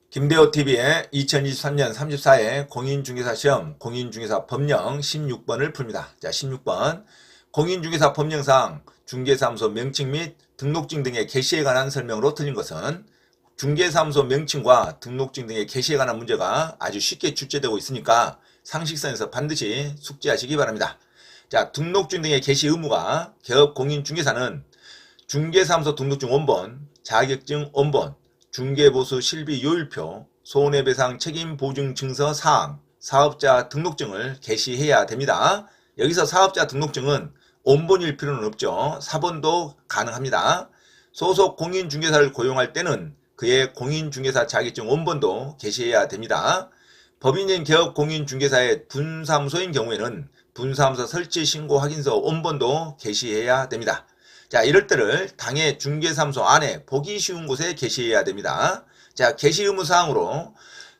김대호TV의 2023년 34회 공인중개사 시험 공인중개사 법령 16번을 풉니다. 자, 16번. 공인중개사 법령상 중개사무소 명칭 및 등록증 등의 개시에 관한 설명으로 틀린 것은 중개사무소 명칭과 등록증 등의 개시에 관한 문제가 아주 쉽게 출제되고 있으니까 상식선에서 반드시 숙지하시기 바랍니다. 자, 등록증 등의 개시 의무가 개업공인중개사는 중개사무소 등록증 원본, 자격증 원본, 중개보수 실비 요율표, 손해배상 책임보증 증서 사항, 사업자 등록증을 개시해야 됩니다. 여기서 사업자 등록증은 원본일 필요는 없죠. 사본도 가능합니다. 소속 공인중개사를 고용할 때는 그의 공인중개사 자격증 원본도 개시해야 됩니다. 법인인 개업공인중개사의 분사무소인 경우에는 분사무소 설치 신고 확인서 원본도 개시해야 됩니다. 자, 이럴 때를 당해 중개사무소 안에 보기 쉬운 곳에 게시해야 됩니다. 자, 게시 의무 사항으로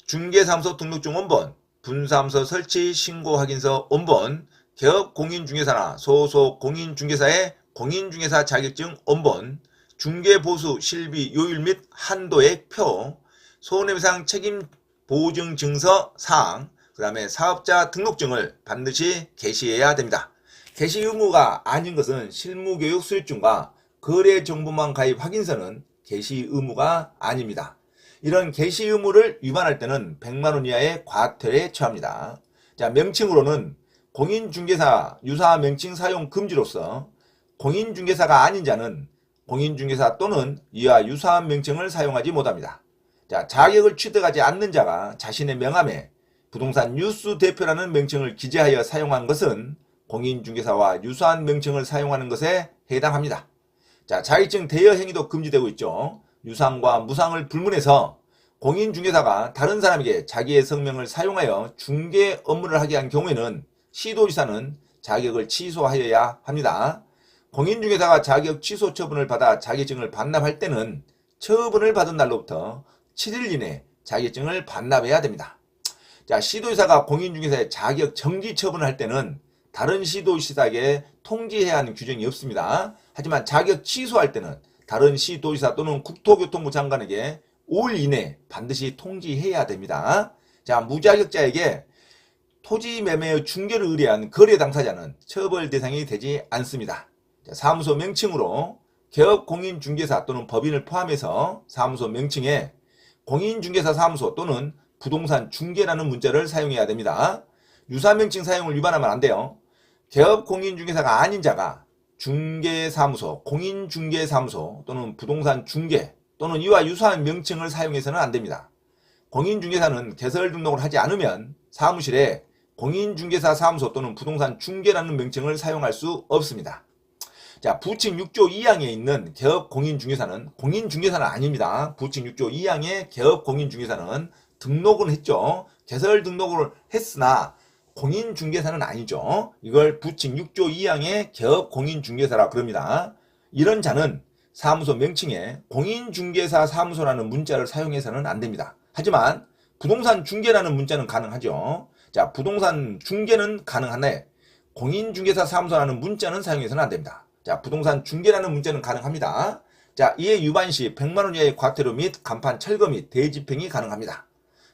중개사무소 등록증 원본, 분사무소 설치 신고 확인서 원본, 개업공인중개사나 소속 공인중개사의 공인중개사 자격증 원본, 중개보수 실비 요율 및 한도액 표, 손해배상 책임 보증 증서 사항, 그 다음에 사업자 등록증을 반드시 게시해야 됩니다. 게시 의무가 아닌 것은 실무교육 수료증과 거래정보망 가입 확인서는 게시 의무가 아닙니다. 이런 게시 의무를 위반할 때는 100만원 이하의 과태료에 처합니다. 자, 명칭으로는 공인중개사 유사 명칭 사용 금지로서 공인중개사가 아닌 자는 공인중개사 또는 이와 유사한 명칭을 사용하지 못합니다. 자, 자격을 취득하지 않는 자가 자신의 명함에 부동산 뉴스 대표라는 명칭을 기재하여 사용한 것은 공인중개사와 유사한 명칭을 사용하는 것에 해당합니다. 자, 자격증 대여 행위도 금지되고 있죠. 유상과 무상을 불문해서 공인중개사가 다른 사람에게 자기의 성명을 사용하여 중개 업무를 하게 한 경우에는 시도지사는 자격을 취소하여야 합니다. 공인중개사가 자격 취소 처분을 받아 자격증을 반납할 때는 처분을 받은 날로부터 7일 이내 자격증을 반납해야 됩니다. 자, 시도지사가 공인중개사의 자격 정지 처분을 할 때는 다른 시도지사에게 통지해야 하는 규정이 없습니다. 하지만 자격 취소할 때는 다른 시도지사 또는 국토교통부 장관에게 5일 이내 반드시 통지해야 됩니다. 자, 무자격자에게 토지 매매의 중개를 의뢰한 거래 당사자는 처벌 대상이 되지 않습니다. 자, 사무소 명칭으로 개업공인중개사 또는 법인을 포함해서 사무소 명칭에 공인중개사 사무소 또는 부동산 중개라는 문자를 사용해야 됩니다. 유사명칭 사용을 위반하면 안 돼요. 개업공인중개사가 아닌 자가 중개사무소, 공인중개사무소 또는 부동산 중개 또는 이와 유사한 명칭을 사용해서는 안 됩니다. 공인중개사는 개설 등록을 하지 않으면 사무실에 공인중개사 사무소 또는 부동산 중개라는 명칭을 사용할 수 없습니다. 자, 부칙 6조 2항에 있는 개업공인중개사는 공인중개사는 아닙니다. 부칙 6조 2항의 개업공인중개사는 등록은 했죠. 개설 등록을 했으나 공인중개사는 아니죠. 이걸 부칙 6조 2항의 개업공인중개사라 그럽니다. 이런 자는 사무소 명칭에 공인중개사 사무소라는 문자를 사용해서는 안 됩니다. 하지만 부동산 중개라는 문자는 가능하죠. 자, 부동산 중개는 가능한데 공인중개사 사무소라는 문자는 사용해서는 안 됩니다. 자, 부동산 중개라는 문자는 가능합니다. 자, 이에 위반 시 100만원 이하의 과태료 및 간판 철거 및 대집행이 가능합니다.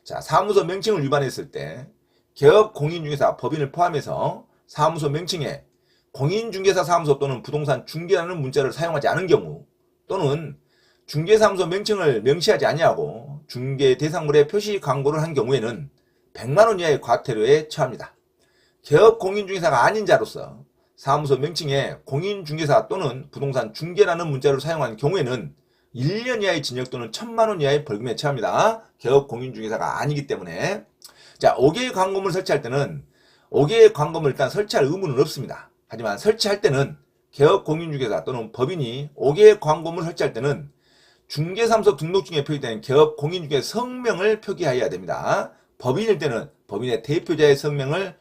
자, 사무소 명칭을 위반했을 때 개업공인중개사 법인을 포함해서 사무소 명칭에 공인중개사 사무소 또는 부동산 중개라는 문자를 사용하지 않은 경우 또는 중개사무소 명칭을 명시하지 아니하고 중개 대상물의 표시 광고를 한 경우에는 100만원 이하의 과태료에 처합니다. 개업공인중개사가 아닌 자로서 사무소 명칭에 공인중개사 또는 부동산 중개라는 문자를 사용한 경우에는 1년 이하의 징역 또는 1000만원 이하의 벌금에 처합니다. 개업공인중개사가 아니기 때문에. 자, 5개의 광고물을 설치할 때는 5개의 광고물을 일단 설치할 의무는 없습니다. 하지만 설치할 때는 개업공인중개사 또는 법인이 5개의 광고물을 설치할 때는 중개사무소 등록증에 표기된 개업공인중개사 성명을 표기하여야 됩니다. 법인일 때는 법인의 대표자의 성명을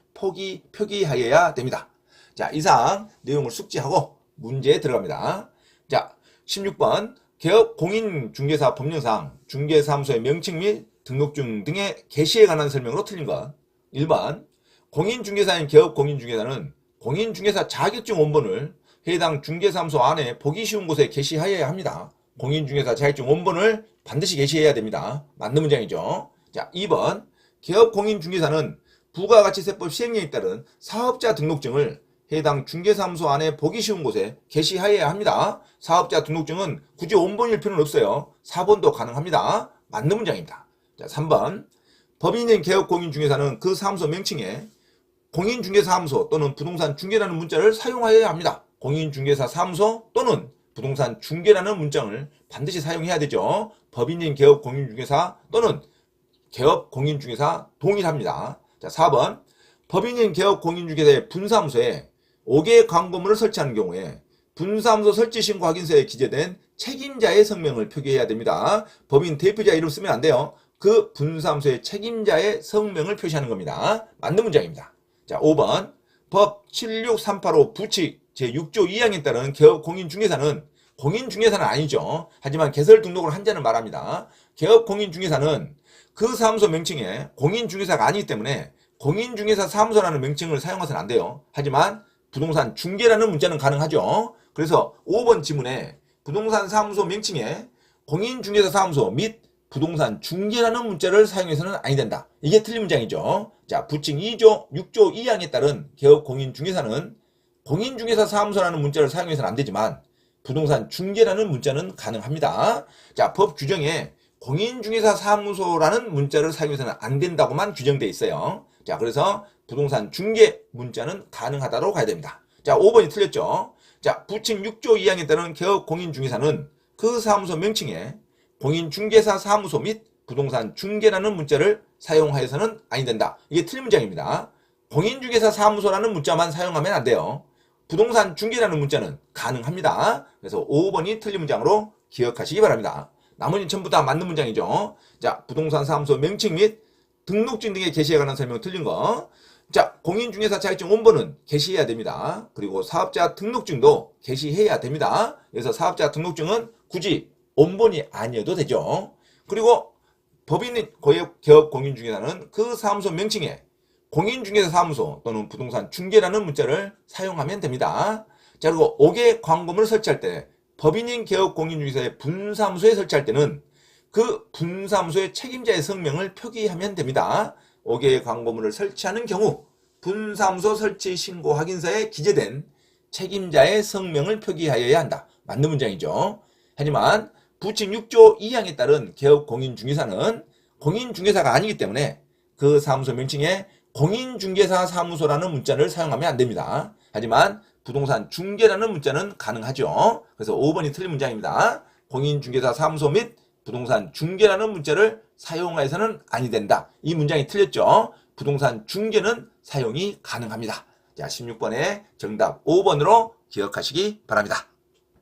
표기하여야 됩니다. 자, 이상 내용을 숙지하고 문제에 들어갑니다. 자, 16번 개업공인중개사 법령상 중개사무소의 명칭 및 등록증 등의 개시에 관한 설명으로 틀린 것. 1번 공인중개사인 개업공인중개사는 공인중개사 자격증 원본을 해당 중개사무소 안에 보기 쉬운 곳에 게시하여야 합니다. 공인중개사 자격증 원본을 반드시 게시해야 됩니다. 맞는 문장이죠. 자, 2번. 개업공인중개사는 부가가치세법 시행령에 따른 사업자 등록증을 해당 중개사무소 안에 보기 쉬운 곳에 게시하여야 합니다. 사업자 등록증은 굳이 원본일 필요는 없어요. 4번도 가능합니다. 맞는 문장입니다. 자, 3번. 법인인 개업공인중개사는 그 사무소 명칭에 공인중개사무소 또는 부동산 중개라는 문자를 사용하여야 합니다. 공인중개사 사무소 또는 부동산 중개라는 문장을 반드시 사용해야 되죠. 법인인 개업공인중개사 또는 개업공인중개사 동일합니다. 자, 4번. 법인인 개업공인중개사의 분사무소에 5개의 광고물을 설치하는 경우에 분사무소 설치 신고 확인서에 기재된 책임자의 성명을 표기해야 됩니다. 법인 대표자 이름 쓰면 안 돼요. 그 분사무소의 책임자의 성명을 표시하는 겁니다. 맞는 문장입니다. 자, 5번. 법 76385 부칙 제6조 2항에 따른 개업공인중개사는 공인중개사는 아니죠. 하지만 개설 등록을 한 자는 말합니다. 개업공인중개사는 그 사무소 명칭에 공인중개사가 아니기 때문에 공인중개사 사무소라는 명칭을 사용해서는 안 돼요. 하지만 부동산 중개라는 문자는 가능하죠. 그래서 5번 지문에 부동산 사무소 명칭에 공인중개사 사무소 및 부동산 중개라는 문자를 사용해서는 아니 된다. 이게 틀린 문장이죠. 자, 부칙 2조 6조 2항에 따른 개업공인중개사는 공인중개사 사무소라는 문자를 사용해서는 안 되지만 부동산 중개라는 문자는 가능합니다. 자, 법 규정에 공인중개사 사무소라는 문자를 사용해서는 안 된다고만 규정되어 있어요. 자, 그래서 부동산 중개 문자는 가능하다로 가야 됩니다. 자, 5번이 틀렸죠. 자, 부칙 6조 2항에 따른 개업공인중개사는 그 사무소 명칭에 공인중개사 사무소 및 부동산 중개라는 문자를 사용하여서는 아니 된다. 이게 틀린 문장입니다. 공인중개사 사무소라는 문자만 사용하면 안 돼요. 부동산 중개라는 문자는 가능합니다. 그래서 5번이 틀린 문장으로 기억하시기 바랍니다. 나머지는 전부 다 맞는 문장이죠. 자, 부동산 사무소 명칭 및 등록증 등의 게시에 관한 설명 틀린 거. 자, 공인중개사 자격증 원본은 게시해야 됩니다. 그리고 사업자 등록증도 게시해야 됩니다. 그래서 사업자 등록증은 굳이 원본이 아니어도 되죠. 그리고 법인 개업공인중개사는 그 사무소 명칭에 공인중개사 사무소 또는 부동산 중개라는 문자를 사용하면 됩니다. 자, 그리고 5개 광고물을 설치할 때 법인인 개업공인중개사의 분사무소에 설치할 때는 그 분사무소의 책임자의 성명을 표기하면 됩니다. 5개의 광고물을 설치하는 경우 분사무소 설치 신고 확인서에 기재된 책임자의 성명을 표기하여야 한다. 맞는 문장이죠. 하지만 부칙 6조 2항에 따른 개업공인중개사는 공인중개사가 아니기 때문에 그 사무소 명칭에 공인중개사 사무소라는 문자를 사용하면 안 됩니다. 하지만 부동산 중개라는 문자는 가능하죠. 그래서 5번이 틀린 문장입니다. 공인중개사 사무소 및 부동산 중개라는 문자를 사용해서는 아니 된다. 이 문장이 틀렸죠. 부동산 중개는 사용이 가능합니다. 자, 16번의 정답 5번으로 기억하시기 바랍니다.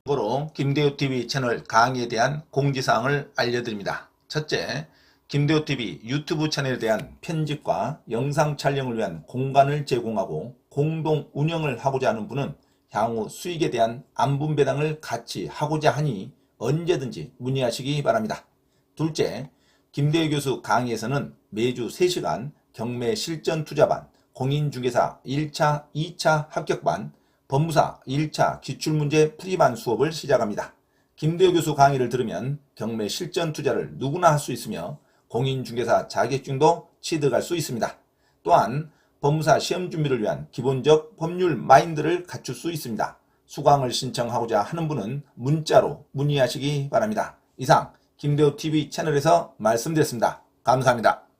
참고로 김대우TV 채널 강의에 대한 공지사항을 알려드립니다. 첫째, 김대우TV 유튜브 채널에 대한 편집과 영상 촬영을 위한 공간을 제공하고 공동 운영을 하고자 하는 분은 향후 수익에 대한 안분배당을 같이 하고자 하니 언제든지 문의하시기 바랍니다. 둘째, 김대우 교수 강의에서는 매주 3시간 경매 실전 투자반, 공인중개사 1차, 2차 합격반, 법무사 1차 기출문제 풀이반 수업을 시작합니다. 김대우 교수 강의를 들으면 경매 실전 투자를 누구나 할 수 있으며 공인중개사 자격증도 취득할 수 있습니다. 또한 법무사 시험 준비를 위한 기본적 법률 마인드를 갖출 수 있습니다. 수강을 신청하고자 하는 분은 문자로 문의하시기 바랍니다. 이상 김대우TV 채널에서 말씀드렸습니다. 감사합니다.